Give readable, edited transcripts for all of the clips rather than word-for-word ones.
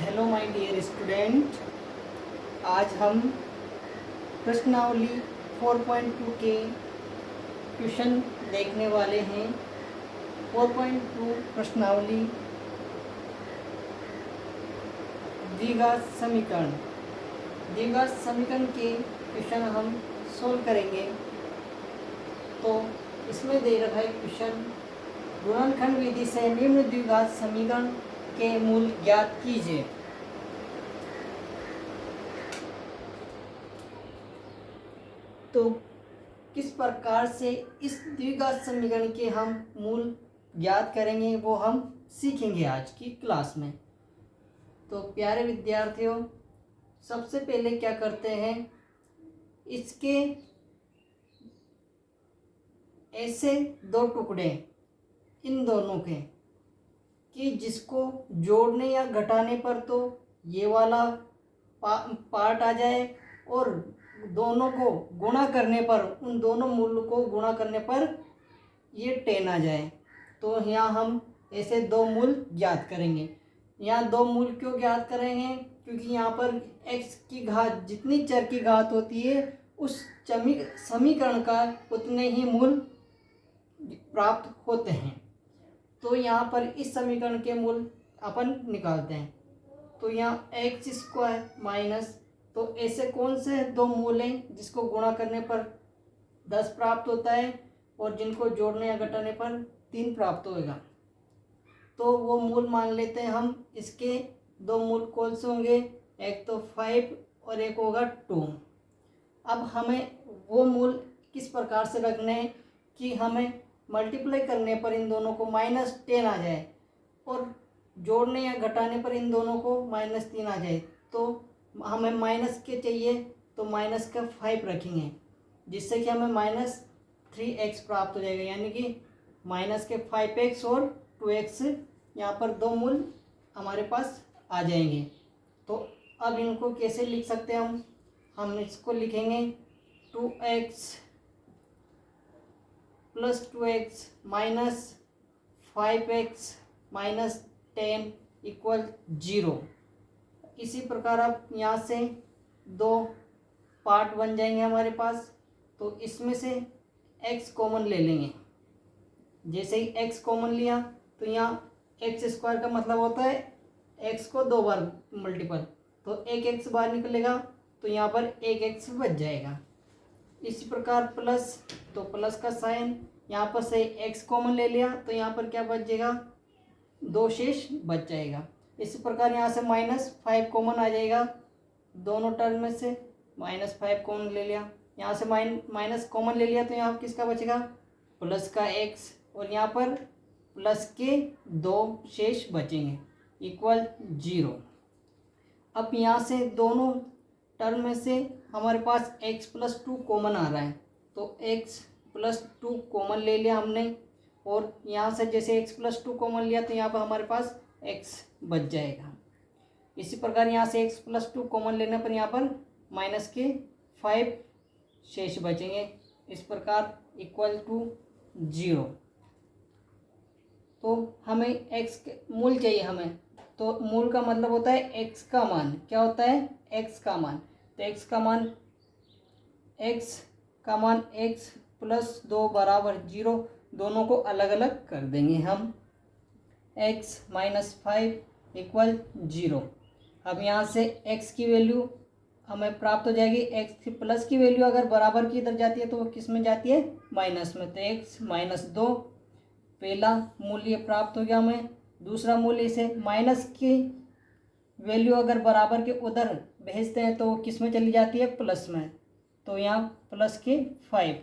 Hello my dear student. आज हम प्रश्नावली 4.2 के क्वेश्चन देखने वाले हैं। 4.2 प्रश्नावली द्विघात समीकरण के क्वेश्चन हम सोल्व करेंगे। तो इसमें दे रखा है क्वेश्चन, गुणनखंड विधि से निम्न द्विघात समीकरण के मूल ज्ञात कीजिए। तो किस प्रकार से इस द्विघात समीकरण के हम मूल ज्ञात करेंगे वो हम सीखेंगे आज की क्लास में। तो प्यारे विद्यार्थियों, सबसे पहले क्या करते हैं, इसके ऐसे दो टुकड़े इन दोनों के कि जिसको जोड़ने या घटाने पर तो ये वाला पार्ट आ जाए और दोनों को गुणा करने पर, उन दोनों मूल को गुणा करने पर ये 10 आ जाए। तो यहाँ हम ऐसे दो मूल ज्ञात करेंगे। यहाँ दो मूल क्यों ज्ञात करेंगे? क्योंकि यहाँ पर x की घात, जितनी चर की घात होती है उस समीकरण का उतने ही मूल प्राप्त होते हैं। तो यहाँ पर इस समीकरण के मूल अपन निकालते हैं। तो यहाँ एक्स स्क्वायर माइनस, तो ऐसे कौन से दो मूल हैं जिसको गुणा करने पर 10 प्राप्त होता है और जिनको जोड़ने या घटाने पर 3 प्राप्त होएगा। तो वो मूल मान लेते हैं हम। इसके दो मूल कौन से होंगे? एक तो 5 और एक होगा 2। अब हमें वो मूल किस प्रकार से रखने हैं कि हमें मल्टीप्लाई करने पर इन दोनों को -10 आ जाए और जोड़ने या घटाने पर इन दोनों को -3 आ जाए। तो हमें माइनस के चाहिए तो माइनस का 5 रखेंगे, जिससे कि हमें -3x प्राप्त हो जाएगा, यानी कि माइनस के 5x और 2x, यहाँ पर दो मूल हमारे पास आ जाएंगे। तो अब इनको कैसे लिख सकते हैं हम इसको लिखेंगे 2x + 2x minus 5x minus 10 = 0। इसी प्रकार अब यहाँ से दो पार्ट बन जाएंगे हमारे पास। तो इसमें से x कॉमन ले लेंगे। जैसे ही x कॉमन लिया तो यहाँ x स्क्वायर का मतलब होता है x को 2 बार मल्टीपल, तो एक x बाहर निकलेगा तो यहाँ पर एक x बच जाएगा। इसी प्रकार प्लस, तो प्लस का साइन, यहाँ पर से x कॉमन ले लिया तो यहाँ पर क्या बच जाएगा? 2 शेष बच जाएगा। इसी प्रकार यहाँ से -5 कॉमन आ जाएगा, दोनों टर्म में से -5 कॉमन ले लिया। यहाँ से माइनस कॉमन ले लिया तो यहाँ किसका बचेगा? प्लस का x, और यहाँ पर प्लस के 2 शेष बचेंगे = 0। अब यहाँ से दोनों टर्म में से हमारे पास x + 2 कॉमन आ रहा है, तो x + 2 कॉमन ले लिया हमने, और यहाँ से जैसे x + 2 कॉमन लिया तो यहाँ पर हमारे पास x बच जाएगा। इसी प्रकार यहाँ से x + 2 कॉमन लेने पर यहाँ पर -5 शेष बचेंगे, इस प्रकार = 0। तो हमें x मूल चाहिए हमें, तो मूल का मतलब होता है x का मान। क्या होता है? x का मान। तो x का मान x + 2 = 0। दोनों को अलग अलग कर देंगे हम। x - 5 = 0। अब यहाँ से x की वैल्यू हमें प्राप्त हो जाएगी। x की प्लस की वैल्यू अगर बराबर की इधर जाती है तो वो किस में जाती है? माइनस में। तो x - 2 पहला मूल्य प्राप्त हो गया हमें। दूसरा मूल्य से माइनस की वैल्यू अगर बराबर के उधर भेजते हैं तो वो किस में चली जाती है? प्लस में। तो यहाँ प्लस के 5।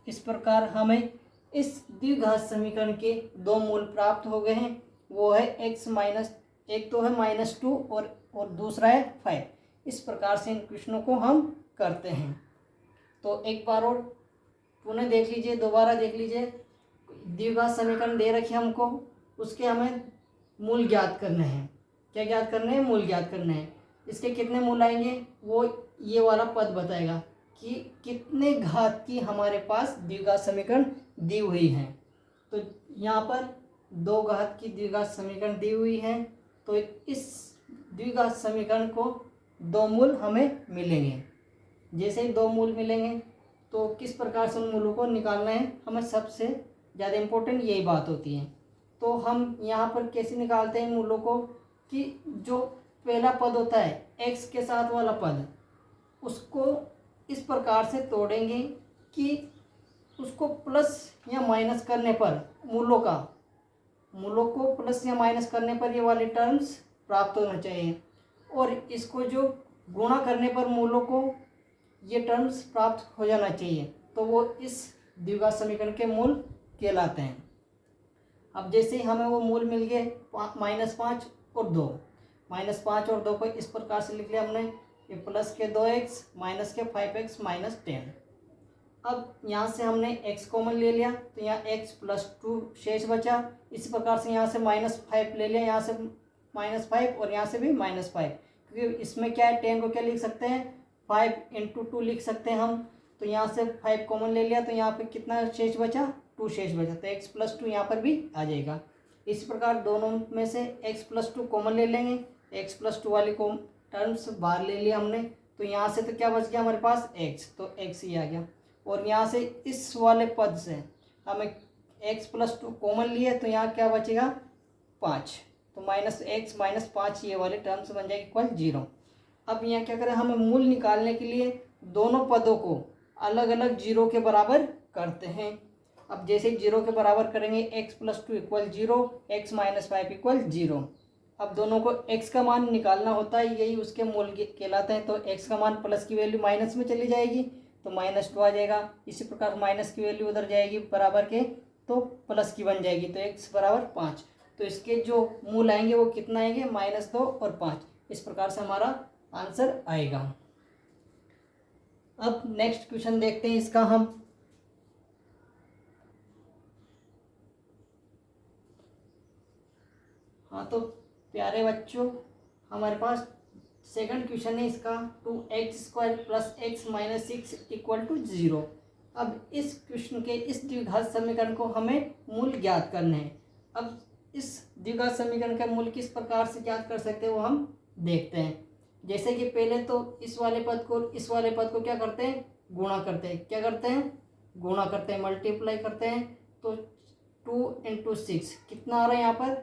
इस प्रकार हमें इस द्विघात समीकरण के दो मूल प्राप्त हो गए हैं। वो है x माइनस, एक तो है -2 और दूसरा है 5। इस प्रकार से इन क्वेश्चनों को हम करते हैं। तो एक बार और पुनः देख लीजिए, दोबारा देख लीजिए। द्विघात समीकरण दे रखे हमको, उसके हमें मूल ज्ञात करने हैं। क्या ज्ञात करने हैं? मूल ज्ञात करने हैं। इसके कितने मूल आएंगे वो ये वाला पद बताएगा कि कितने घात की हमारे पास द्विघात समीकरण दी हुई है। तो यहाँ पर 2 घात की द्विघात समीकरण दी हुई है। तो इस द्विघात समीकरण को दो मूल हमें मिलेंगे। जैसे ही दो मूल मिलेंगे तो किस प्रकार से उन मूलों को निकालना है, हमें सबसे ज़्यादा इम्पोर्टेंट यही बात होती है। तो हम यहाँ पर कैसे निकालते हैं मूलों को, कि जो पहला पद होता है x के साथ वाला पद, उसको इस प्रकार से तोड़ेंगे कि उसको प्लस या माइनस करने पर मूलों को प्लस या माइनस करने पर ये वाले टर्म्स प्राप्त होना चाहिए, और इसको जो गुणा करने पर मूलों को ये टर्म्स प्राप्त हो जाना चाहिए, तो वो इस द्विघात समीकरण के मूल कहलाते हैं। अब जैसे ही हमें वो मूल मिल गए -5 और 2, -5 और 2 को इस प्रकार से लिख लिया हमने, ये प्लस के 2x माइनस के 5x माइनस 10। अब यहाँ से हमने x कॉमन ले लिया तो यहाँ x + 2 शेष बचा। इसी प्रकार से यहाँ से -5 ले लिया, यहाँ से -5 और यहाँ से भी -5, क्योंकि इसमें क्या है, 10 को क्या लिख सकते हैं, 5 × 2 लिख सकते हैं हम। तो यहाँ से 5 कॉमन ले लिया तो यहाँ पे कितना शेष बचा, 2 शेष बचा, तो x + 2 यहाँ पर भी आ जाएगा। इस प्रकार दोनों में से x + 2 कॉमन ले लेंगे, x + 2 वाली को टर्म्स बाहर ले लिया हमने, तो यहाँ से तो क्या बच गया हमारे पास x, तो x ही आ गया। और यहाँ से इस वाले पद से हमें x + 2 कॉमन लिए तो यहाँ क्या बचेगा, 5, तो -x -5 ये वाले टर्म्स बन जाएगी इक्वल 0। अब यहाँ क्या करें, हमें मूल निकालने के लिए दोनों पदों को अलग अलग 0 के बराबर करते हैं। अब जैसे 0 के बराबर करेंगे, x + 2 = 0, x - 5 = 0। अब दोनों को x का मान निकालना होता है, यही उसके मूल कहलाते हैं। तो x का मान प्लस की वैल्यू माइनस में चली जाएगी तो -2 आ जाएगा। इसी प्रकार माइनस की वैल्यू उधर जाएगी बराबर के तो प्लस की बन जाएगी, तो x = 5। तो इसके जो मूल आएंगे वो कितना आएंगे, -2 और 5। इस प्रकार से हमारा आंसर आएगा। अब नेक्स्ट क्वेश्चन देखते हैं इसका हम। हाँ तो प्यारे बच्चों, हमारे पास सेकंड क्वेश्चन है इसका, 2x² + x - 6 = 0। अब इस क्वेश्चन के इस द्विघात समीकरण को हमें मूल ज्ञात करने हैं। अब इस द्विघात समीकरण का मूल किस प्रकार से ज्ञात कर सकते हैं वो हम देखते हैं। जैसे कि पहले तो इस वाले पद को क्या करते हैं, गुणा करते हैं। क्या करते हैं, गुणा करते हैं, मल्टीप्लाई करते हैं। तो 2 × 6 कितना आ रहा है यहाँ पर,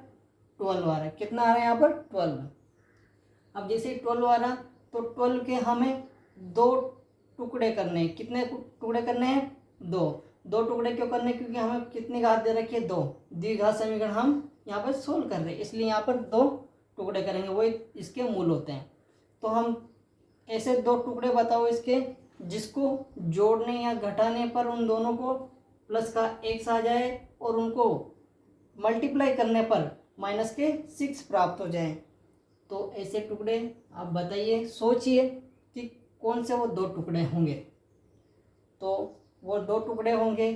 12 आ रहा है। कितना आ रहा है यहाँ पर, 12। अब जैसे 12 आ रहा तो 12 के हमें 2 टुकड़े करने हैं। कितने टुकड़े करने हैं, 2 टुकड़े क्यों करने हैं, क्योंकि हमें कितनी घात दे रखी है, 2। द्विघात समीकरण हम यहाँ पर सोल्व कर रहे हैं, इसलिए यहाँ पर 2 टुकड़े करेंगे, वो इसके मूल होते हैं। तो हम ऐसे 2 टुकड़े बताओ इसके, जिसको जोड़ने या घटाने पर उन दोनों को प्लस का x आ जाए और उनको मल्टीप्लाई करने पर -6 प्राप्त हो जाए। तो ऐसे टुकड़े आप बताइए, सोचिए कि कौन से वो 2 टुकड़े होंगे। तो वो 2 टुकड़े होंगे,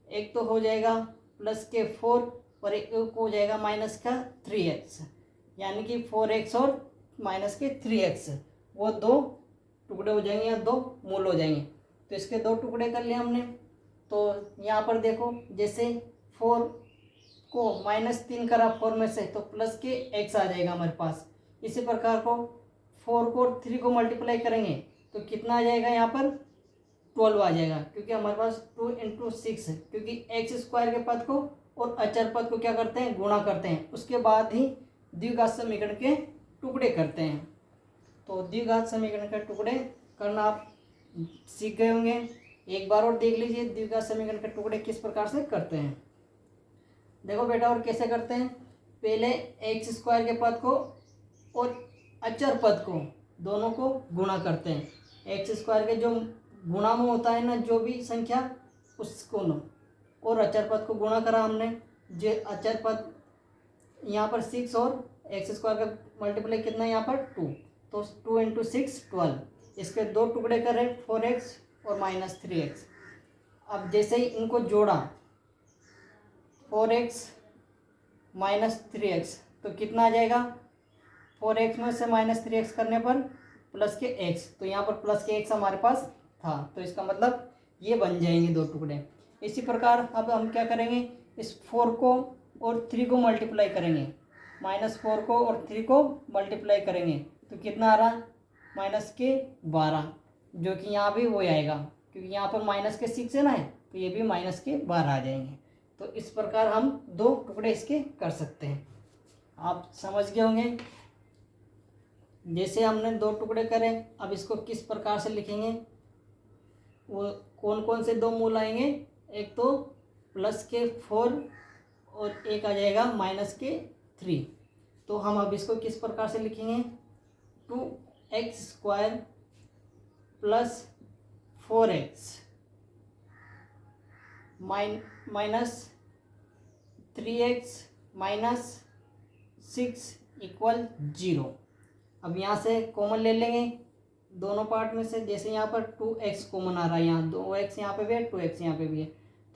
एक तो हो जाएगा +4 और एक हो जाएगा -3x, यानी कि 4x और -3x, वो 2 टुकड़े हो जाएंगे या 2 मूल हो जाएंगे। तो इसके 2 टुकड़े कर लिए हमने। तो यहाँ पर देखो, जैसे 4 को -3 करा 4 में से तो प्लस के x आ जाएगा हमारे पास। इसी प्रकार को 4 को 3 को मल्टीप्लाई करेंगे तो कितना आ जाएगा, यहाँ पर 12 आ जाएगा, क्योंकि हमारे पास 2 × 6 है, क्योंकि x² के पद को और अचर पद को क्या करते हैं, गुणा करते हैं, उसके बाद ही द्विघात समीकरण के टुकड़े करते हैं। तो द्विघात समीकरण के टुकड़े करना आप सीख गए होंगे। एक बार और देख लीजिए द्विघात समीकरण के टुकड़े किस प्रकार से करते हैं। देखो बेटा, और कैसे करते हैं, पहले x² के पद को और अचर पद को दोनों को गुणा करते हैं। x² के जो गुणा में होता है ना, जो भी संख्या, उसको और अचर पद को गुणा करा हमने। जो अचर पद यहाँ पर 6 और x² का मल्टीप्लाई कितना है यहाँ पर 2, तो 2 × 6 12। इसके 2 टुकड़े कर रहे, 4x और -3x। अब जैसे ही इनको जोड़ा 4x -3x तो कितना आ जाएगा, 4x में से -3x करने पर प्लस के x, तो यहाँ पर प्लस के x हमारे पास था, तो इसका मतलब ये बन जाएंगे 2 टुकड़े। इसी प्रकार अब हम क्या करेंगे, इस 4 को और 3 को मल्टीप्लाई करेंगे -4 को और 3 को मल्टीप्लाई करेंगे तो कितना आ रहा, -12, जो कि यहाँ भी वो आएगा क्योंकि यहाँ पर -6 है ना है, तो ये भी -12 आ जाएंगे। तो इस प्रकार हम 2 टुकड़े इसके कर सकते हैं। आप समझ गए होंगे। जैसे हमने 2 टुकड़े करे, अब इसको किस प्रकार से लिखेंगे, वो कौन कौन से 2 मूल आएंगे, एक तो +4 और एक आ जाएगा -3। तो हम अब इसको किस प्रकार से लिखेंगे, 2x² + 4x -3x -6 = 0। अब यहाँ से कॉमन ले लेंगे दोनों पार्ट में से। जैसे यहाँ पर 2x कॉमन आ रहा है, यहाँ 2x यहाँ पे भी है, 2x यहाँ पे भी है,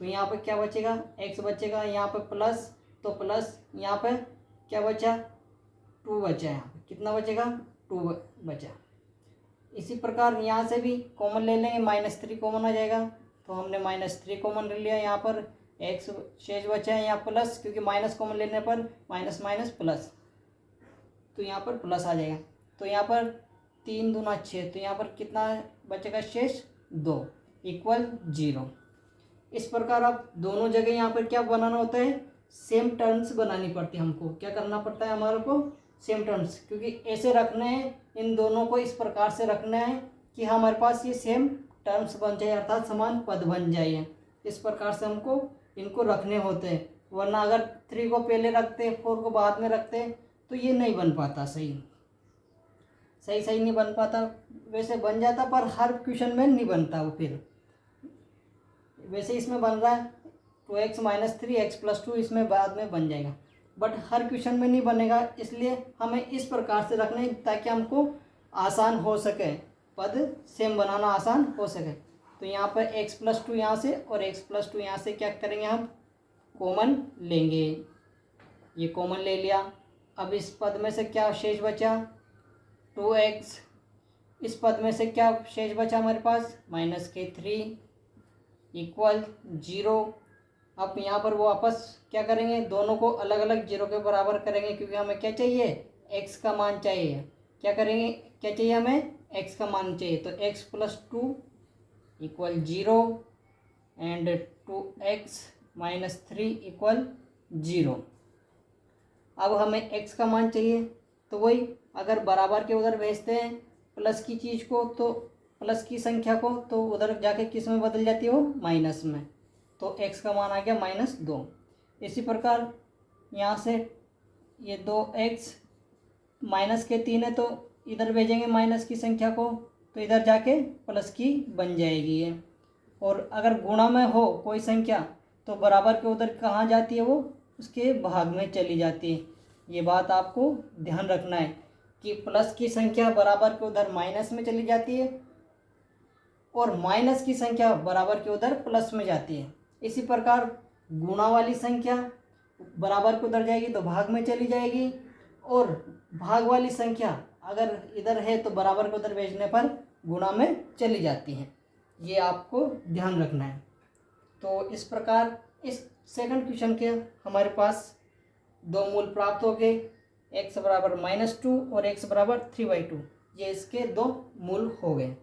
तो यहाँ पे क्या बचेगा, x बचेगा, यहाँ पे प्लस, तो प्लस यहाँ पे क्या बचा, 2 बचा, यहाँ पे कितना बचेगा, 2 बचा। इसी प्रकार यहाँ से भी कॉमन ले लेंगे, -3 कॉमन आ जाएगा, तो हमने -3 कॉमन ले लिया, यहाँ पर x शेष बचा है, यहाँ प्लस, क्योंकि माइनस कॉमन लेने पर माइनस माइनस प्लस, तो यहाँ पर प्लस आ जाएगा। तो यहाँ पर 3 दूना 6, तो यहाँ पर कितना बचेगा शेष, 2 = 0। इस प्रकार आप दोनों जगह यहाँ पर क्या बनाना होता है, सेम टर्म्स बनानी पड़ती है हमको। क्या करना पड़ता है हमारे को, सेम टर्म्स, क्योंकि ऐसे रखने हैं, इन दोनों को इस प्रकार से रखना है कि हमारे पास ये सेम टर्म्स बन जाए, अर्थात समान पद बन जाए। इस प्रकार से हमको इनको रखने होते हैं, वरना अगर 3 को पहले रखते, 4 को बाद में रखते, तो ये नहीं बन पाता, सही नहीं बन पाता। वैसे बन जाता पर हर क्वेश्चन में नहीं बनता वो। फिर वैसे इसमें बन रहा है 2x - 3x + 2, इसमें बाद में बन जाएगा, बट हर क्वेश्चन में नहीं बनेगा। इसलिए हमें इस प्रकार से रखना है ताकि हमको आसान हो सके, पद सेम बनाना आसान हो सके। तो यहाँ पर x + 2 यहाँ से और x + 2 यहाँ से क्या करेंगे, हम कॉमन लेंगे। ये कॉमन ले लिया। अब इस पद में से क्या शेष बचा, 2x। इस पद में से क्या शेष बचा हमारे पास, -3 = 0। अब यहाँ पर वो वापस क्या करेंगे, दोनों को अलग अलग 0 के बराबर करेंगे, क्योंकि हमें क्या चाहिए, x का मान चाहिए। क्या करेंगे, क्या चाहिए हमें, x का मान चाहिए। तो x + 2 = 0 एंड 2x - 3 = 0। अब हमें x का मान चाहिए, तो वही अगर बराबर के उधर भेजते हैं प्लस की चीज़ को, तो प्लस की संख्या को, तो उधर जाके किस में बदल जाती है वो, माइनस में। तो x का मान आ गया -2। इसी प्रकार यहाँ से ये 2x -3 है, तो इधर भेजेंगे माइनस की संख्या को, तो इधर जाके प्लस की बन जाएगी ये। और अगर गुणा में हो कोई संख्या, तो बराबर के उधर कहाँ जाती है वो, उसके भाग में चली जाती है। ये बात आपको ध्यान रखना है कि प्लस की संख्या बराबर के उधर माइनस में चली जाती है और माइनस की संख्या बराबर के उधर प्लस में जाती है। इसी प्रकार गुणा वाली संख्या बराबर के उधर जाएगी तो भाग में चली जाएगी, और भाग वाली संख्या अगर इधर है तो बराबर के उधर भेजने पर गुणा में चली जाती है। ये आपको ध्यान रखना है। तो इस प्रकार इस सेकंड क्वेश्चन के हमारे पास 2 मूल प्राप्त हो गए, x = -2 और x = 3/2। ये इसके 2 मूल हो गए।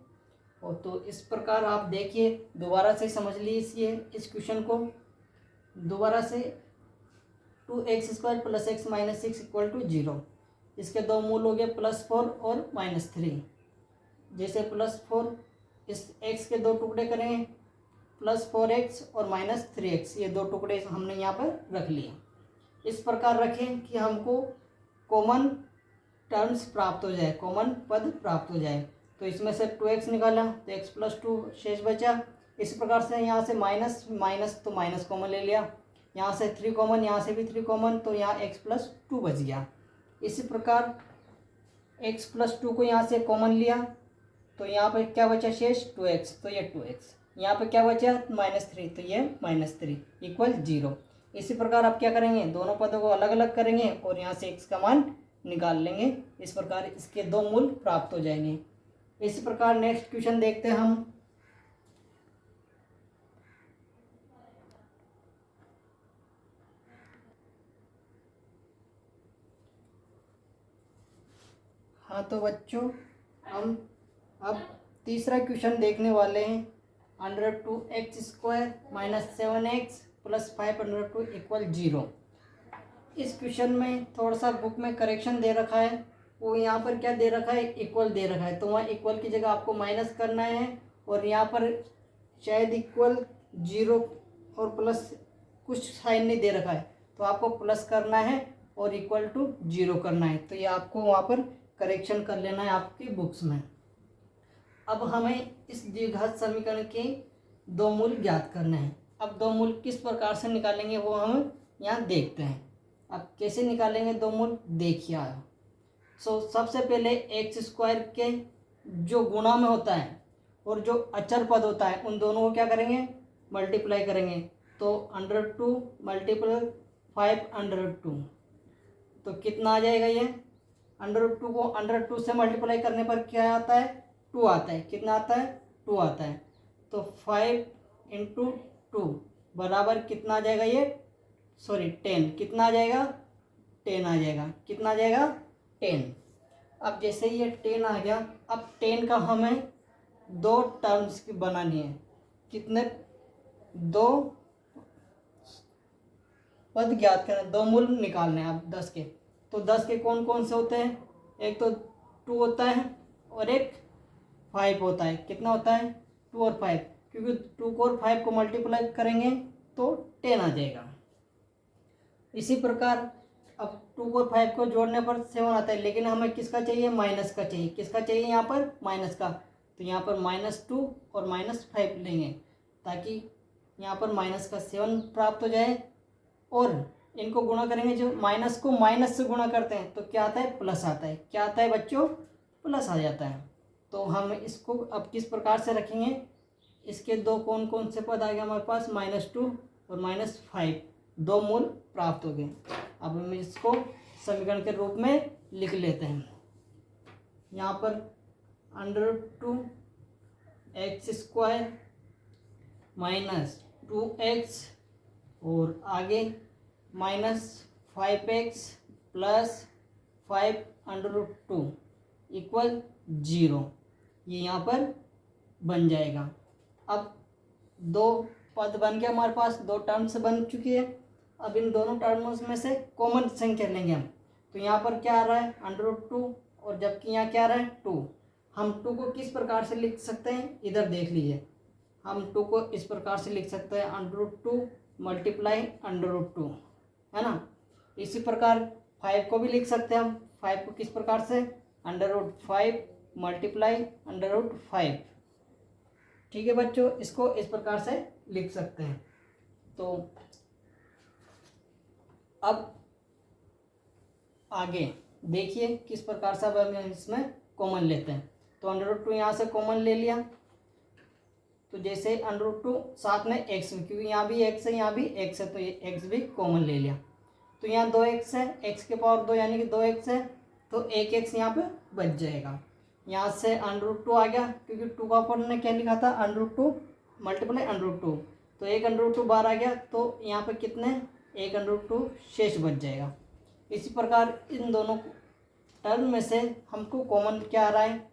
और तो इस प्रकार आप देखिए, दोबारा से समझ लीजिए इस क्वेश्चन को। दोबारा से 2x² + x - 6 = 0। इसके 2 मूल हो गए, +4 और -3। जैसे +4, इस x के 2 टुकड़े करेंगे, +4x और -3x, ये 2 टुकड़े हमने यहाँ पर रख लिए। इस प्रकार रखें कि हमको कॉमन टर्म्स प्राप्त हो जाए, कॉमन पद प्राप्त हो जाए। तो इसमें से 2x निकाला तो x + 2 शेष बचा। इस प्रकार से यहाँ से माइनस माइनस, तो माइनस कॉमन ले लिया, यहाँ से 3 कॉमन, यहाँ से भी 3 कॉमन, तो यहाँ x + 2 बच गया। इसी प्रकार x + 2 को यहाँ से कॉमन लिया, तो यहाँ पर क्या बचा शेष, 2x, तो ये 2x। यहाँ पे क्या बचा, -3, तो ये -3 = 0। इसी प्रकार आप क्या करेंगे, दोनों पदों को अलग अलग करेंगे और यहाँ से x का मान निकाल लेंगे। इस प्रकार इसके 2 मूल प्राप्त हो जाएंगे। इसी प्रकार नेक्स्ट क्वेश्चन देखते हैं हम। हाँ तो बच्चों, हम अब तीसरा क्वेश्चन देखने वाले हैं। (2x² - 7x + 5 = 0। इस क्वेश्चन में थोड़ा सा बुक में करेक्शन दे रखा है। वो यहाँ पर क्या दे रखा है, इक्वल दे रखा है, तो वहाँ इक्वल की जगह आपको माइनस करना है। और यहाँ पर शायद इक्वल 0 और प्लस कुछ साइन नहीं दे रखा है, तो आपको प्लस करना है और इक्वल टू 0 करना है। तो ये आपको वहाँ पर करेक्शन कर लेना है आपकी बुक्स में। अब हमें इस द्विघात समीकरण के दो मूल ज्ञात करने हैं। अब दो मूल किस प्रकार से निकालेंगे वो हम यहाँ देखते हैं। अब कैसे निकालेंगे दो मूल, देखिए आप। सबसे पहले x² के जो गुणा में होता है और जो अचर पद होता है उन दोनों को क्या करेंगे, मल्टीप्लाई करेंगे। तो √2 × 5√2, तो कितना आ जाएगा ये। √2 को √2 से मल्टीप्लाई करने पर क्या आता है, 2 आता है। कितना आता है, 2 आता है। तो 5 × 2 बराबर कितना आ जाएगा ये, 10। कितना आ जाएगा, 10 आ जाएगा। कितना आ जाएगा, 10। अब जैसे ये 10 आ गया, अब 10 का हमें दो टर्म्स की बनानी है। कितने, दो पद ज्ञात करना, दो मूल निकालने हैं अब 10 के। तो 10 के कौन कौन से होते हैं, एक तो 2 होता है और एक 5 होता है। कितना होता है, 2 और 5, क्योंकि 2 को और 5 को मल्टीप्लाई करेंगे तो 10 आ जाएगा। इसी प्रकार अब 2 और 5 को जोड़ने पर 7 आता है, लेकिन हमें किसका चाहिए, माइनस का चाहिए। किसका चाहिए यहाँ पर, माइनस का। तो यहाँ पर -2 और -5 लेंगे, ताकि यहाँ पर माइनस का 7 प्राप्त हो जाए। और इनको गुणा करेंगे, जो माइनस को माइनस से गुणा करते हैं तो क्या आता है, प्लस आता है। क्या आता है बच्चों, प्लस आ जाता है। तो हम इसको अब किस प्रकार से रखेंगे, इसके दो कौन कौन से पद आ गए हमारे पास, -2 और -5, दो मूल प्राप्त हो गए। अब हम इसको समीकरण के रूप में लिख लेते हैं। यहाँ पर √2x² - 2x और आगे -5x + 5√2 = 0, ये यहाँ पर बन जाएगा। अब दो पद बन गया हमारे पास, दो टर्म्स बन चुकी है। अब इन दोनों टर्म्स में से कॉमन संख्या लेंगे हम। तो यहाँ पर क्या आ रहा है, √2, और जबकि यहाँ क्या आ रहा है, 2। हम 2 को किस प्रकार से लिख सकते हैं, इधर देख लीजिए। हम 2 को इस प्रकार से लिख सकते हैं, √2 × √2, है ना। इसी प्रकार 5 को भी लिख सकते हैं हम। 5 को किस प्रकार से, √5 × √5। ठीक है बच्चों, इसको इस प्रकार से लिख सकते हैं। तो अब आगे देखिए किस प्रकार से अब हम इसमें कॉमन लेते हैं। तो √2 यहाँ से कॉमन ले लिया, तो जैसे √2 साथ में x, क्योंकि यहाँ भी x है यहाँ भी x है, तो ये x भी कॉमन ले लिया। तो यहाँ 2x है, x के पावर 2 यानी कि 2x है, तो 1x यहाँ पे बच जाएगा। यहाँ से √2 आ गया, क्योंकि 2 का अपन ने क्या लिखा था, √2 × √2, तो 1 √2 बाहर आ गया, तो यहाँ पे कितने, 1 √2 शेष बच जाएगा। इसी प्रकार इन दोनों टर्म में से हमको कॉमन क्या आ रहा है,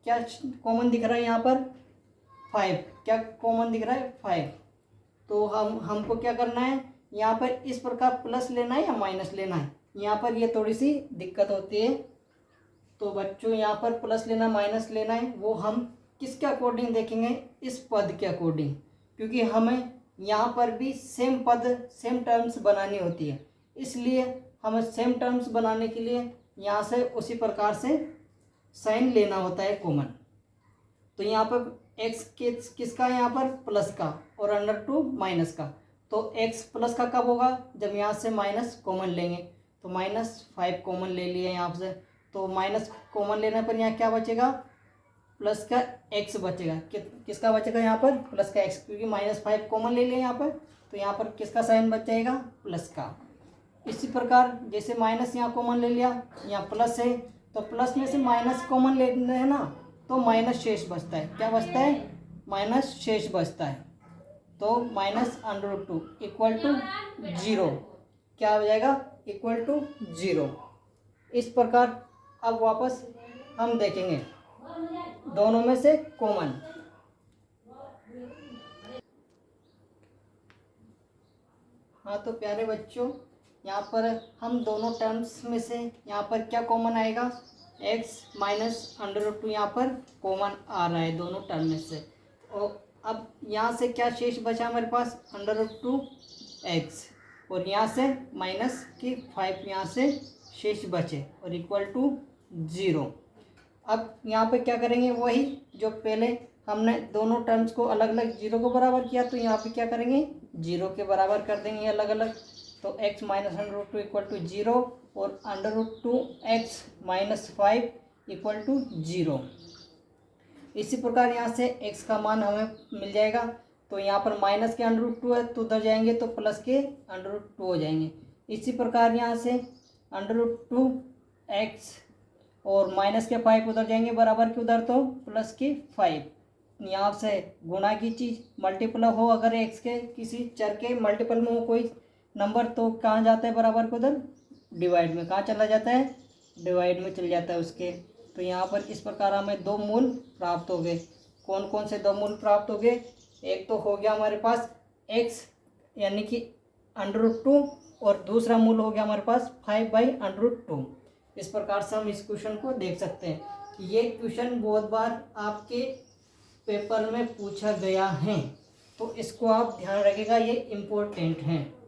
क्या कॉमन दिख रहा है यहाँ पर, 5। क्या कॉमन दिख रहा है, 5। तो हमको क्या करना है, यहाँ पर इस प्रकार प्लस लेना है या माइनस लेना है, यहाँ पर ये थोड़ी सी दिक्कत होती है। तो बच्चों यहाँ पर प्लस लेना माइनस लेना है, वो हम किसके अकॉर्डिंग देखेंगे, इस पद के अकॉर्डिंग, क्योंकि हमें यहाँ पर भी सेम पद सेम टर्म्स बनानी होती है। इसलिए हमें सेम टर्म्स बनाने के लिए यहाँ से उसी प्रकार से साइन लेना होता है कॉमन। तो यहाँ पर x किसका है, यहाँ पर प्लस का, और √2 माइनस का। तो x प्लस का कब होगा, जब यहाँ से माइनस कॉमन लेंगे। तो -5 कॉमन ले लिया यहाँ से, तो माइनस कॉमन लेने पर यहाँ क्या बचेगा, प्लस का x बचेगा। किसका बचेगा यहाँ पर, प्लस का x, क्योंकि -5 कॉमन ले लिया यहाँ पर, तो यहाँ पर किसका साइन बच जाएगा, प्लस का। इसी प्रकार जैसे माइनस यहाँ कॉमन ले लिया, यहाँ प्लस है, तो प्लस में से माइनस कॉमन लेना है ना, तो माइनस शेष बचता है। क्या बचता है, माइनस शेष बचता है। तो -√2 = 0, क्या हो जाएगा, =0। इस प्रकार अब वापस हम देखेंगे दोनों में से कॉमन। हाँ तो प्यारे बच्चों, यहाँ पर हम दोनों टर्म्स में से यहाँ पर क्या कॉमन आएगा, x minus under root two यहाँ पर कॉमन आ रहा है दोनों टर्म में से। और अब यहाँ से क्या शेष बचा हमारे पास, अंडर रूट टू एक्स, और यहाँ से माइनस की 5 यहाँ से शेष बचे और इक्वल टू 0। अब यहाँ पे क्या करेंगे, वही जो पहले हमने दोनों टर्म्स को अलग अलग 0 को बराबर किया, तो यहाँ पे क्या करेंगे 0 के बराबर कर देंगे अलग अलग। तो x minus under root two equal to 0 और under root two x minus 5 equal to 0। इसी प्रकार यहाँ से x का मान हमें मिल जाएगा। तो यहाँ पर माइनस के अंडर रूट टू है तो उधर जाएंगे तो प्लस के अंडर रूट टू हो जाएंगे। इसी प्रकार यहाँ से अंडर रूट टू एक्स और माइनस के 5 उधर जाएंगे बराबर के उधर तो प्लस के 5। यहाँ से गुणा की चीज़ मल्टीपल हो, अगर एक्स के किसी चर के मल्टीपल में हो कोई नंबर तो कहाँ जाता है बराबर को उधर डिवाइड में, कहाँ चला जाता है डिवाइड में चल जाता है उसके। तो यहाँ पर इस प्रकार हमें दो मूल प्राप्त हो गए। कौन कौन से दो मूल प्राप्त हो गए, एक तो हो गया हमारे पास x यानी कि अंडर रूट टू, और दूसरा मूल हो गया हमारे पास 5/√2। इस प्रकार से हम इस क्वेश्चन को देख सकते हैं। ये क्वेश्चन बहुत बार आपके पेपर में पूछा गया है, तो इसको आप ध्यान रखिएगा, ये इम्पोर्टेंट है।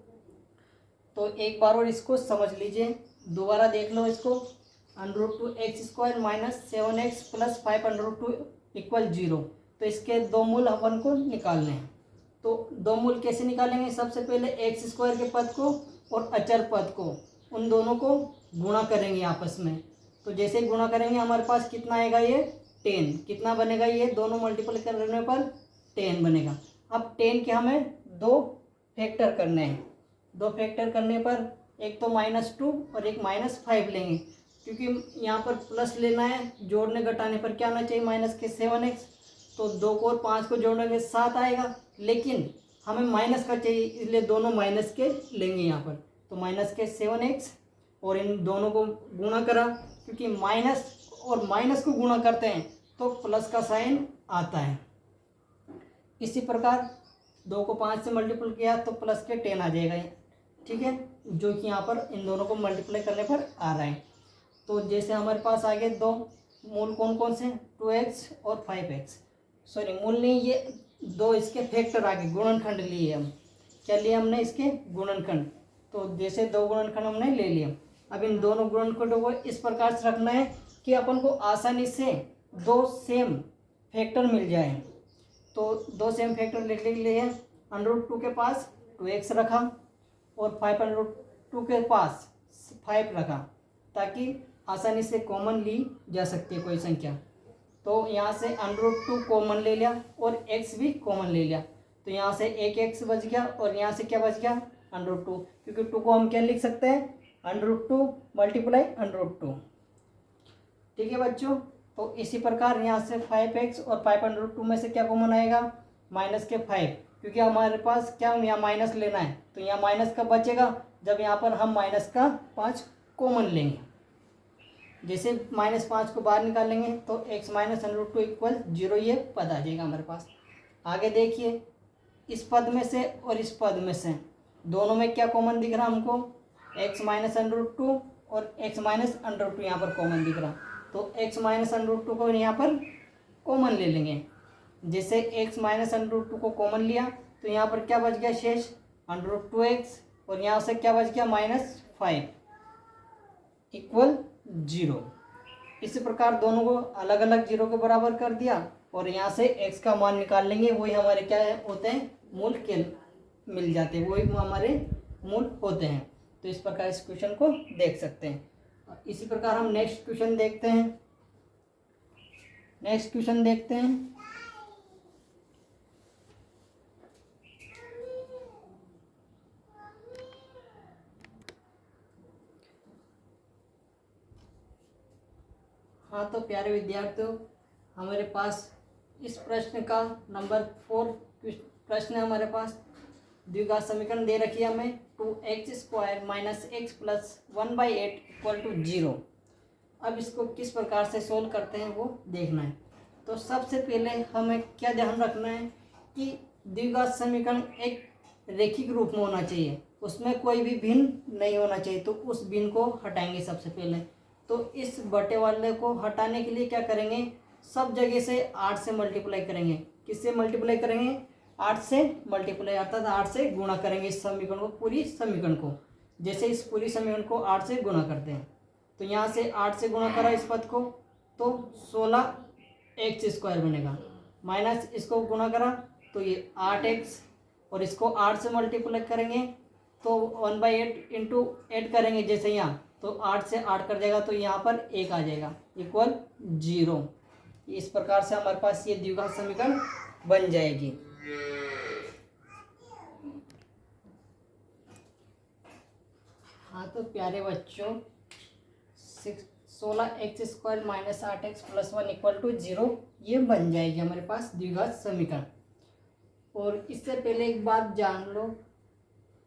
तो एक बार और इसको समझ लीजिए, दोबारा देख लो इसको। Under root two x square minus 7x plus 5/√2 equal 0। तो इसके दो मूल अपन को निकालने हैं। तो दो मूल कैसे निकालेंगे, सबसे पहले एक्स स्क्वायर के पद को और अचर पद को, उन दोनों को गुणा करेंगे आपस में। तो जैसे ही गुणा करेंगे हमारे पास कितना आएगा, ये 10। कितना बनेगा, ये दोनों मल्टीपल करने पर 10 बनेगा। अब 10 के हमें दो फैक्टर करने हैं। दो फैक्टर करने पर एक तो -2 और एक -5 लेंगे, क्योंकि यहाँ पर प्लस लेना है, जोड़ने घटाने पर क्या आना चाहिए माइनस के 7x। तो 2 को और 5 को जोड़ेंगे 7 आएगा, लेकिन हमें माइनस का चाहिए इसलिए दोनों माइनस के लेंगे यहाँ पर। तो माइनस के 7x और इन दोनों को गुणा करा, क्योंकि माइनस और माइनस को गुणा करते हैं तो प्लस का साइन आता है। इसी प्रकार 2 को 5 से मल्टीपल किया तो प्लस के 10 आ जाएगा, ठीक है, जो कि यहाँ पर इन दोनों को मल्टीप्लाई करने पर आ रहा है। तो जैसे हमारे पास आगे दो मूल कौन कौन से, 2x और 5x, सॉरी मूल नहीं, ये दो इसके फैक्टर आगे गुणनखंड लिए हम। क्या लिए हमने, इसके गुणनखंड। तो जैसे दो गुणनखंड हमने ले लिया। अब इन दोनों गुणनखंडों को इस प्रकार से रखना है कि अपन को आसानी से दो सेम फैक्टर मिल जाए। तो दो सेम फैक्टर लिखने के लिए अंडर रूट टू के पास 2x रखा और 5/√2 के पास 5 रखा, ताकि आसानी से कॉमन ली जा सकती है कोई संख्या। तो यहाँ से √2 कॉमन ले लिया और x भी कॉमन ले लिया। तो यहाँ से एक x बच गया और यहाँ से क्या बच गया, √2, क्योंकि 2 को हम क्या लिख सकते हैं, √2 मल्टीप्लाई √2। ठीक है बच्चों। तो इसी प्रकार यहाँ से 5x और 5/√2 में से क्या कॉमन आएगा, माइनस के 5, क्योंकि हमारे पास क्या यहाँ माइनस लेना है। तो यहाँ माइनस का बचेगा जब यहाँ पर हम माइनस का 5 कॉमन लेंगे। जैसे -5 को बाहर निकालेंगे तो x माइनस √2 इक्वल 0 ये पद आ जाएगा हमारे पास। आगे देखिए, इस पद में से और इस पद में से दोनों में क्या कॉमन दिख रहा हमको, x माइनस √2 और x माइनस √2 यहाँ पर कॉमन दिख रहा। तो x माइनस √2 को यहाँ पर कॉमन ले लेंगे। जैसे x माइनस √2 को कॉमन लिया तो यहाँ पर क्या बच गया शेष, √2x, और यहाँ से क्या बच गया -5 इक्वल 0। इसी प्रकार दोनों को अलग अलग 0 के बराबर कर दिया और यहाँ से x का मान निकाल लेंगे। वही हमारे क्या होते हैं, मूल के मिल जाते हैं, वही हमारे मूल होते हैं। तो इस प्रकार इस क्वेश्चन को देख सकते हैं। इसी प्रकार हम नेक्स्ट क्वेश्चन देखते हैं। हाँ तो प्यारे विद्यार्थियों, हमारे पास इस प्रश्न का नंबर 4 प्रश्न है हमारे पास। द्विघात समीकरण दे रखी है हमें 2x² - x + 1/8 = 0। अब इसको किस प्रकार से सोल्व करते हैं वो देखना है। तो सबसे पहले हमें क्या ध्यान रखना है कि द्विघात समीकरण एक रैखिक रूप में होना चाहिए, उसमें कोई भी भिन्न नहीं होना चाहिए। तो उस भिन्न को हटाएंगे सबसे पहले। तो इस बटे वाले को हटाने के लिए क्या करेंगे, सब जगह से 8 से मल्टीप्लाई करेंगे। किससे मल्टीप्लाई करेंगे, 8 से मल्टीप्लाई, अर्थात 8 से गुणा करेंगे इस समीकरण को, पूरी समीकरण को। जैसे इस पूरी समीकरण को 8 से गुणा करते हैं, तो यहाँ से 8 से गुणा करा इस पद को, तो 16x² बनेगा। माइनस इसको गुणा करा तो ये 8x, और इसको 8 से मल्टीप्लाई करेंगे तो 1/8 इंटू 8 करेंगे जैसे यहाँ, तो 8 से 8 कर जाएगा, तो यहाँ पर 1 आ जाएगा इक्वल 0। इस प्रकार से हमारे पास ये द्विघात समीकरण बन जाएगी। हाँ तो प्यारे बच्चों, 16x² minus 8x plus 1 equal to 0 ये बन जाएगी हमारे पास द्विघात समीकरण। और इससे पहले एक बात जान लो,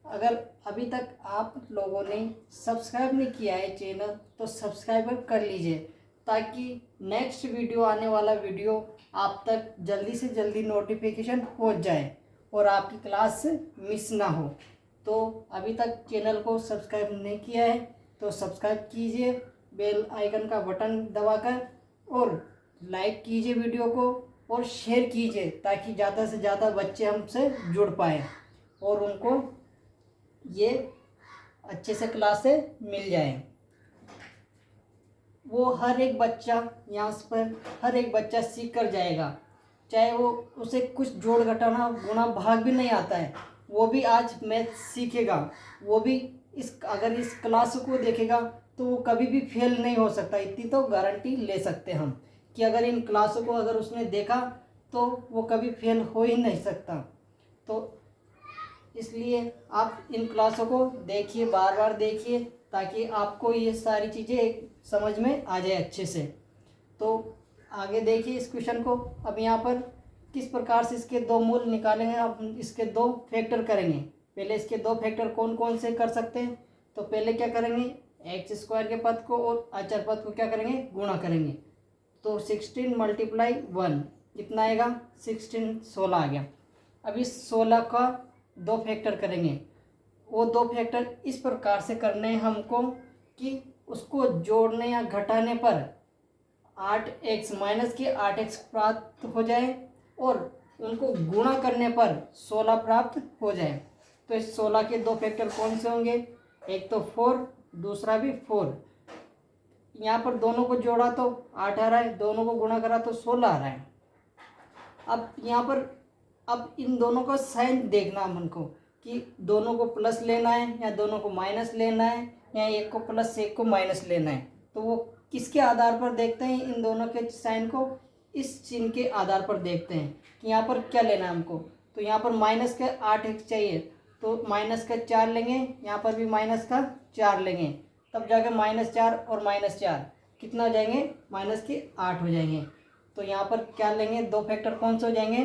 अगर अभी तक आप लोगों ने सब्सक्राइब नहीं किया है चैनल, तो सब्सक्राइब कर लीजिए, ताकि नेक्स्ट वीडियो आने वाला वीडियो आप तक जल्दी से जल्दी नोटिफिकेशन हो जाए और आपकी क्लास मिस ना हो। तो अभी तक चैनल को सब्सक्राइब नहीं किया है तो सब्सक्राइब कीजिए, बेल आइकन का बटन दबाकर, और लाइक कीजिए वीडियो को और शेयर कीजिए, ताकि ज़्यादा से ज़्यादा बच्चे हमसे जुड़ पाएँ और उनको ये अच्छे से क्लासें मिल जाए। वो हर एक बच्चा यहाँ पर हर एक बच्चा सीख कर जाएगा, चाहे वो उसे कुछ जोड़ घटाना गुणा भाग भी नहीं आता है, वो भी आज मैथ सीखेगा। वो भी अगर इस क्लास को देखेगा तो वो कभी भी फेल नहीं हो सकता। इतनी तो गारंटी ले सकते हम कि अगर इन क्लासों को अगर उसने देखा तो वो कभी फेल हो ही नहीं सकता। तो इसलिए आप इन क्लासों को देखिए, बार बार देखिए, ताकि आपको ये सारी चीज़ें समझ में आ जाए अच्छे से। तो आगे देखिए इस क्वेश्चन को। अब यहाँ पर किस प्रकार से इसके दो मूल निकालेंगे, अब इसके दो फैक्टर करेंगे। पहले इसके दो फैक्टर कौन कौन से कर सकते हैं, तो पहले क्या करेंगे, x² के पद को और अचर पद को क्या करेंगे, गुणा करेंगे। तो 16 मल्टीप्लाई 1 कितना आएगा, 16, 16 आ गया। अब इस 16 का दो फैक्टर करेंगे। वो दो फैक्टर इस प्रकार से करने हैं हमको कि उसको जोड़ने या घटाने पर 8x माइनस के 8x प्राप्त हो जाए और उनको गुणा करने पर 16 प्राप्त हो जाए। तो इस 16 के दो फैक्टर कौन से होंगे, एक तो 4, दूसरा भी 4। यहाँ पर दोनों को जोड़ा तो 8 आ रहा है, दोनों को गुणा करा तो 16 आ रहा है। अब यहाँ पर अब इन दोनों का साइन देखना हमको कि दोनों को प्लस लेना है या दोनों को माइनस लेना है या एक को प्लस एक को माइनस लेना है। तो वो किसके आधार पर देखते हैं, इन दोनों के साइन को इस चिन्ह के आधार पर देखते हैं कि यहाँ पर क्या लेना है हमको। तो यहाँ पर माइनस का 8x चाहिए तो माइनस का 4 लेंगे, यहाँ पर भी माइनस का 4 लेंगे, तब जाकर -4 और -4 कितना हो जाएंगे, माइनस के 8 हो जाएंगे। तो यहाँ पर क्या लेंगे, दो फैक्टर कौन से हो जाएंगे,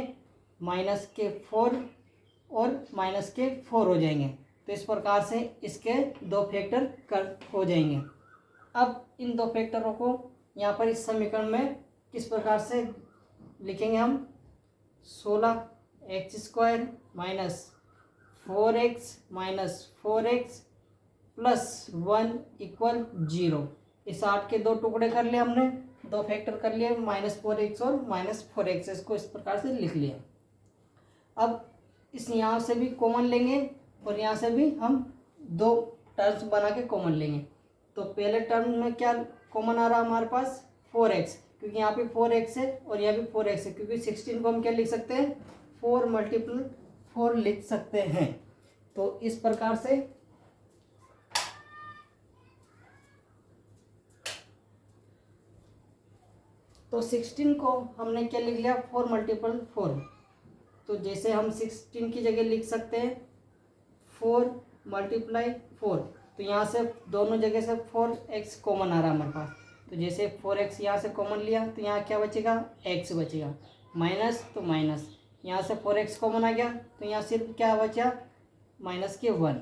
-4 और -4 हो जाएंगे। तो इस प्रकार से इसके दो फैक्टर कर हो जाएंगे। अब इन दो फैक्टरों को यहाँ पर इस समीकरण में किस प्रकार से लिखेंगे हम, 16x² minus 4x minus 4x plus 1 equal 0। इस 8 के दो टुकड़े कर लिए हमने, दो फैक्टर कर लिए, -4x और -4x, इसको इस प्रकार से लिख लिया। अब इस यहाँ से भी कॉमन लेंगे और यहाँ से भी हम दो टर्म्स बना के कॉमन लेंगे। तो पहले टर्म में क्या कॉमन आ रहा हमारे पास, 4x, क्योंकि यहाँ पे 4x है और यहाँ भी 4x है, क्योंकि 16 को हम क्या लिख सकते हैं, 4 × 4 लिख सकते हैं। तो इस प्रकार से तो 16 को हमने क्या लिख लिया, 4 × 4। तो जैसे हम 16 की जगह लिख सकते हैं 4 × 4। तो यहाँ से दोनों जगह से 4x कॉमन आ रहा है हमारे पास। तो जैसे 4x यहाँ से कॉमन लिया तो यहाँ क्या बचेगा, x बचेगा, माइनस तो माइनस, यहाँ से 4x कॉमन आ गया तो यहाँ सिर्फ क्या बचा, -1,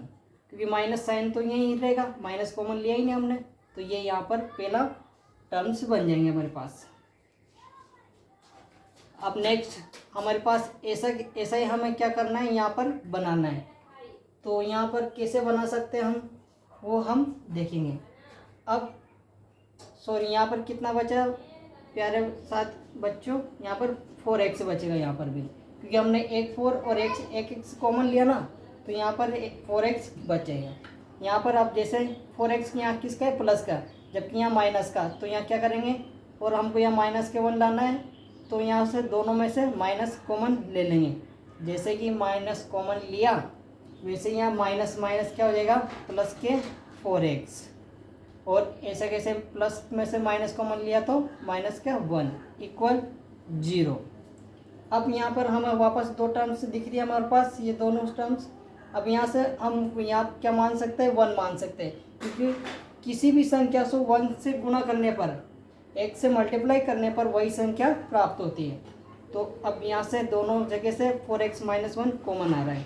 क्योंकि माइनस साइन तो यहीं रहेगा, माइनस कॉमन लिया ही नहीं हमने। तो ये यहाँ पर पहला टर्म्स बन जाएंगे हमारे पास। अब नेक्स्ट हमारे पास ऐसा ही हमें क्या करना है, यहाँ पर बनाना है। तो यहाँ पर कैसे बना सकते हैं हम, वो हम देखेंगे। अब सॉरी, यहाँ पर कितना बचा प्यारे साथ बच्चों, यहाँ पर 4x बचेगा यहाँ पर भी, क्योंकि हमने एक 4 और एक x कॉमन लिया ना, तो यहाँ पर 4x बचेगा। यहाँ पर आप जैसे 4x यहाँ किसका है, प्लस का, जबकि यहाँ माइनस का, तो यहाँ क्या करेंगे, और हमको यहाँ माइनस के 1 लाना है, तो यहाँ से दोनों में से माइनस कॉमन ले लेंगे। जैसे कि माइनस कॉमन लिया, वैसे यहाँ माइनस माइनस क्या हो जाएगा, प्लस के 4x, और ऐसा कैसे प्लस में से माइनस कॉमन लिया तो माइनस का 1 इक्वल 0। अब यहाँ पर हमें वापस दो टर्म्स दिख रही है हमारे पास, ये दोनों टर्म्स। अब यहाँ से हम यहाँ क्या मान सकते हैं, 1 मान सकते हैं, क्योंकि किसी भी संख्या को 1 से गुणा करने पर, 1 से मल्टीप्लाई करने पर वही संख्या प्राप्त होती है। तो अब यहाँ से दोनों जगह से 4x माइनस 1 कॉमन आ रहा है,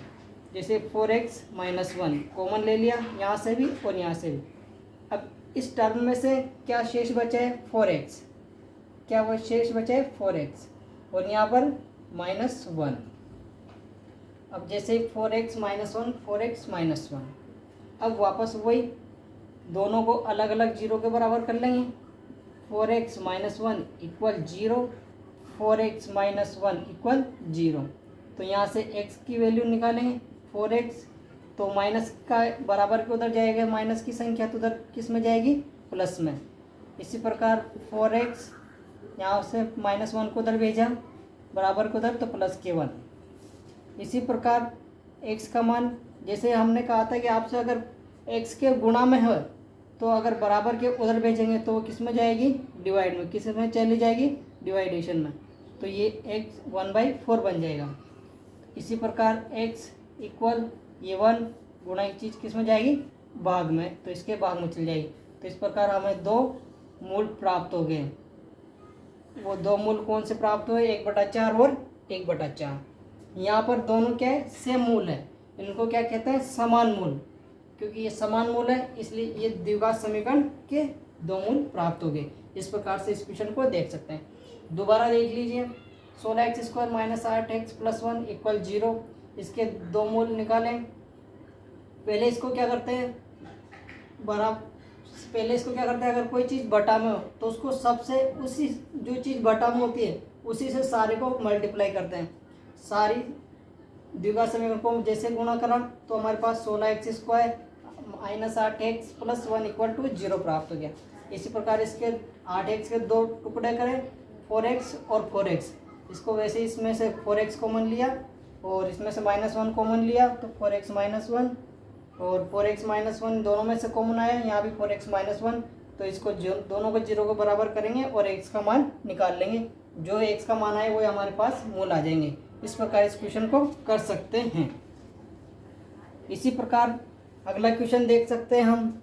जैसे 4x माइनस 1 कॉमन ले लिया यहाँ से भी और यहाँ से भी। अब इस टर्म में से क्या शेष बचा है, 4x, क्या वो शेष बचा है 4x, और यहाँ पर माइनस 1। अब जैसे 4x माइनस 1, 4x माइनस 1, अब वापस वही दोनों को अलग अलग जीरो के बराबर कर लेंगे। 4x minus 1 equal 0, 4x minus 1 equal 0। तो यहाँ से x की वैल्यू निकालेंगे 4x, तो माइनस का बराबर के उधर जाएगा, माइनस की संख्या तो उधर किस में जाएगी, प्लस में। इसी प्रकार 4x यहाँ से माइनस 1 को उधर भेजा, बराबर को उधर, तो प्लस के 1। इसी प्रकार x का मान, जैसे हमने कहा था कि आपसे अगर x के गुणा में है तो अगर बराबर के उधर भेजेंगे तो वो किस में जाएगी, डिवाइड में, किस में चली जाएगी, डिवाइडेशन में, तो ये x 1/4 बन जाएगा। इसी प्रकार x इक्वल ये 1 गुणा एक चीज़ किस में जाएगी, भाग में, तो इसके भाग में चल जाएगी। तो इस प्रकार हमें 2 मूल प्राप्त हो गए। वो 2 मूल कौन से प्राप्त हुए, 1/4 और 1/4। यहाँ पर दोनों क्या है, सेम मूल है, इनको क्या कहते हैं, समान मूल। क्योंकि ये समान मूल है इसलिए ये द्विघात समीकरण के 2 मूल प्राप्त हो गए। इस प्रकार से इस क्वेश्चन को देख सकते हैं। दोबारा देख लीजिए, 16x² minus 8x plus 1 equal 0, इसके 2 मूल निकालें। पहले इसको क्या करते हैं, अगर कोई चीज़ बटा में हो तो उसको सबसे, उसी जो चीज़ बटा में होती है उसी से सारे को मल्टीप्लाई करते हैं। सारी द्विघात समीकरण को जैसे गुणा करा तो हमारे पास 16x² minus 8x plus 1 equal to 0 प्राप्त हो गया। इसी प्रकार इसके 8x के 2 टुकड़े करें, 4x और 4x, इसको वैसे इसमें से 4x कॉमन लिया और इसमें से माइनस 1 कॉमन लिया, तो 4x माइनस 1 और 4x माइनस 1 दोनों में से कॉमन आया, यहाँ भी 4x माइनस 1, तो इसको दोनों को 0 को बराबर करेंगे और x का मान निकाल लेंगे। जो x का मान आए वो हमारे पास मूल आ जाएंगे। इस प्रकार इस क्वेश्चन को कर सकते हैं। इसी प्रकार अगला क्वेश्चन देख सकते हैं हम।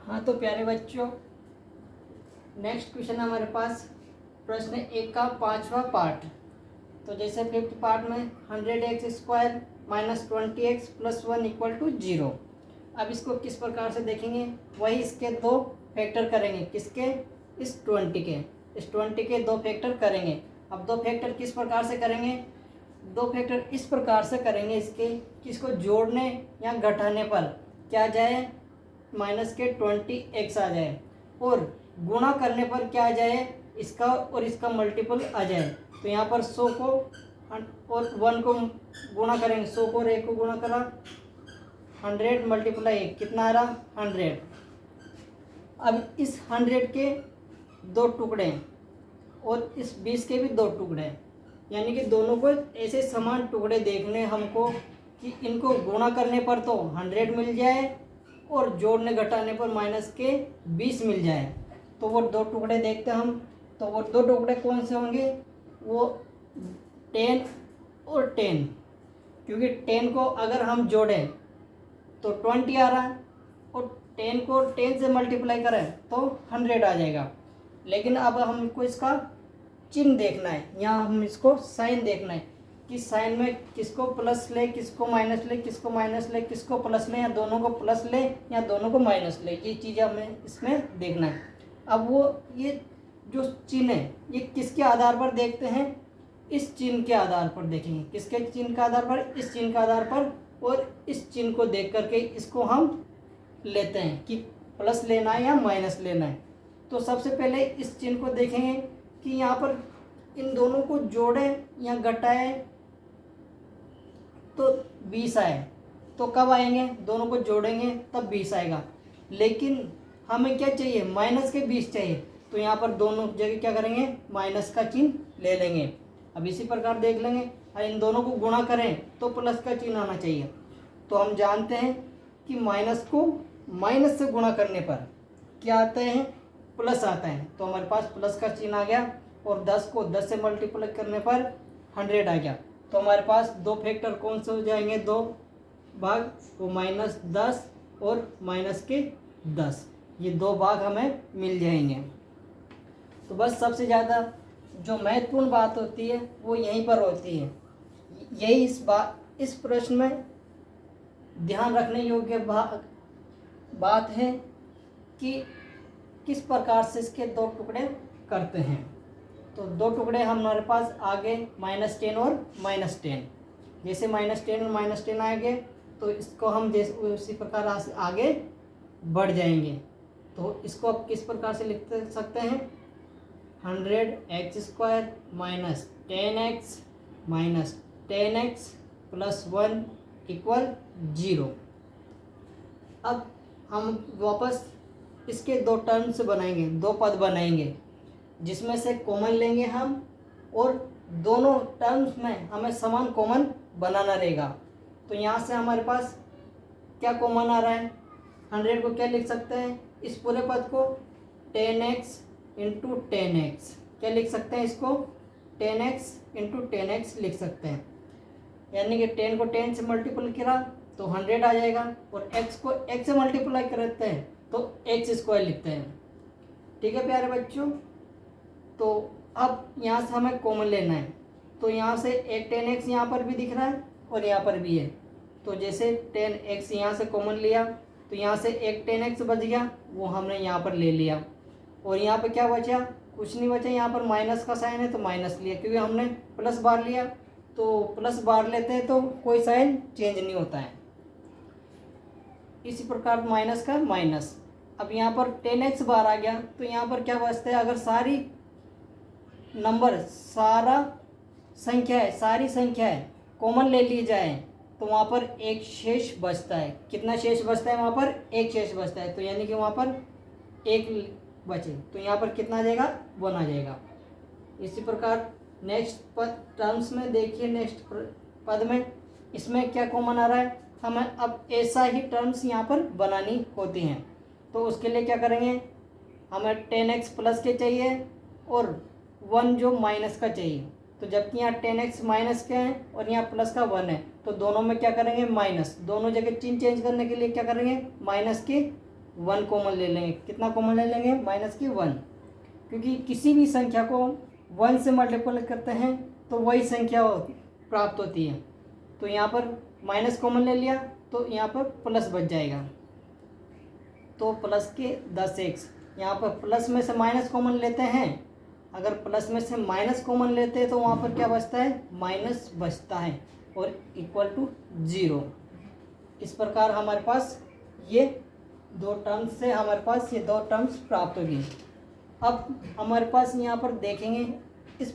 हाँ तो प्यारे बच्चों, नेक्स्ट क्वेश्चन है हमारे पास प्रश्न 1 का 5वां पार्ट। तो जैसे 5th पार्ट में 100x² minus 20x plus 1 equal to 0। अब इसको किस प्रकार से देखेंगे, वही इसके 2 फैक्टर करेंगे, किसके, इस 20 के, इस 20 के 2 फैक्टर करेंगे। अब 2 फैक्टर किस प्रकार से करेंगे, 2 फैक्टर इस प्रकार से करेंगे इसके, किसको जोड़ने या घटाने पर क्या जाए, माइनस के 20x आ जाए, और गुणा करने पर क्या आ जाए, इसका और इसका मल्टीपल आ जाए। तो यहाँ पर 100 को और 1 को गुणा करेंगे, 100 को और 1 को गुणा करा, 100 मल्टीप्लाई 1 कितना आ रहा, 100। अब इस 100 के 2 टुकड़े और इस 20 के भी 2 टुकड़े, यानी कि दोनों को ऐसे समान टुकड़े देखने हमको कि इनको गुणा करने पर तो 100 मिल जाए और जोड़ने घटाने पर माइनस के 20 मिल जाए। तो वो 2 टुकड़े देखते हैं हम। तो वो 2 टुकड़े कौन से होंगे, वो 10 और 10, क्योंकि 10 को अगर हम जोड़ें तो 20 आ रहा है और 10 को 10 से मल्टीप्लाई करें तो 100 आ जाएगा। लेकिन अब हमको इसका चिन्ह देखना है, यहाँ हम इसको साइन देखना है कि साइन में किसको प्लस ले, किसको माइनस ले, किसको माइनस ले, किसको प्लस ले, या दोनों को प्लस ले या दोनों को माइनस ले, ये चीज़ हमें इसमें देखना है। अब वो ये जो चिन्ह है ये किसके आधार पर देखते हैं, इस चिन्ह के आधार पर देखेंगे। किसके चिन्ह के आधार पर, इस चिन्ह के आधार पर, और इस चिन्ह को देख करके इसको हम लेते हैं कि प्लस लेना है या माइनस लेना है। तो सबसे पहले इस चिन्ह को देखेंगे कि यहाँ पर इन दोनों को जोड़ें या घटाएं तो 20 आए। तो कब आएंगे, दोनों को जोड़ेंगे तब 20 आएगा। लेकिन हमें क्या चाहिए, माइनस के 20 चाहिए। तो यहाँ पर दोनों जगह क्या करेंगे, माइनस का चिन्ह ले लेंगे। अब इसी प्रकार देख लेंगे, और इन दोनों को गुणा करें तो प्लस का चिन्ह आना चाहिए। तो हम जानते हैं कि माइनस को माइनस से गुणा करने पर क्या आता है, प्लस आता है। तो हमारे पास प्लस का चिन्ह आ गया, और 10 को 10 से मल्टीप्लाई करने पर 100 आ गया। तो हमारे पास दो फैक्टर कौन से हो जाएंगे, दो भाग, वो -10 और -10, ये दो भाग हमें मिल जाएंगे। तो बस सबसे ज़्यादा जो महत्वपूर्ण बात होती है वो यहीं पर होती है। यही इस प्रश्न में ध्यान रखने योग्य बात है कि किस प्रकार से इसके दो टुकड़े करते हैं। तो दो टुकड़े हमारे पास आगे -10 और -10, जैसे -10 और -10 आएंगे तो इसको हम जैसे उसी प्रकार आगे बढ़ जाएंगे। तो इसको अब किस प्रकार से लिख सकते हैं, 100x² -10x 10x + 1 = 0। अब हम वापस इसके दो टर्म्स बनाएंगे, दो पद बनाएंगे, जिसमें से कॉमन लेंगे हम, और दोनों टर्म्स में हमें समान कॉमन बनाना रहेगा। तो यहाँ से हमारे पास क्या कॉमन आ रहा है, 100 को क्या लिख सकते हैं, इस पूरे पद को 10x × 10x, क्या लिख सकते हैं इसको, 10x × 10x लिख सकते हैं। यानी कि 10 को 10 से मल्टीप्लाई करा तो 100 आ जाएगा, और x को x से मल्टीप्लाई करते हैं तो x² लिखते हैं। ठीक है प्यारे बच्चों। तो अब यहाँ से हमें कॉमन लेना है। तो यहाँ से एक 10x यहाँ पर भी दिख रहा है और यहाँ पर भी है। तो जैसे 10x यहाँ से कॉमन लिया तो यहाँ से एक 10x बच गया, वो हमने यहाँ पर ले लिया। और यहाँ पर क्या बचा, कुछ नहीं बचा, यहाँ पर माइनस का साइन है तो माइनस लिया, क्योंकि हमने प्लस बार लिया। तो प्लस बार लेते हैं तो कोई साइन चेंज नहीं होता है। इसी प्रकार माइनस का माइनस। अब यहाँ पर 10x बार आ गया तो यहाँ पर क्या बचता है, अगर सारी संख्या है कॉमन ले ली जाए तो वहाँ पर एक शेष बचता है। कितना शेष बचता है, वहाँ पर एक शेष बचता है। तो यानी कि वहाँ पर एक बचे तो यहाँ पर कितना आ जाएगा, 1 आ जाएगा। इसी प्रकार नेक्स्ट टर्म्स में देखिए, नेक्स्ट पद में इसमें क्या कॉमन आ रहा है, हमें अब ऐसा ही टर्म्स यहाँ पर बनानी होती हैं। तो उसके लिए क्या करेंगे, हमें 10x प्लस के चाहिए और 1 जो माइनस का चाहिए। तो जबकि यहाँ 10x माइनस के हैं और यहाँ प्लस का 1 है, तो दोनों में क्या करेंगे, माइनस। दोनों जगह चिन्ह चेंज करने के लिए क्या करेंगे, माइनस के 1 कॉमन ले लेंगे। कितना कॉमन ले लेंगे, माइनस की 1, क्योंकि किसी भी संख्या को 1 से मल्टीप्लाई करते हैं तो वही संख्या प्राप्त होती है। तो यहाँ पर माइनस कॉमन ले लिया तो यहाँ पर प्लस बच जाएगा। तो प्लस के 10x, यहाँ पर प्लस में से माइनस कॉमन लेते हैं, अगर प्लस में से माइनस कॉमन लेते हैं तो वहाँ पर क्या बचता है, माइनस बचता है, और = 0। इस प्रकार हमारे पास ये दो टर्म्स प्राप्त होगी। अब हमारे पास यहाँ पर देखेंगे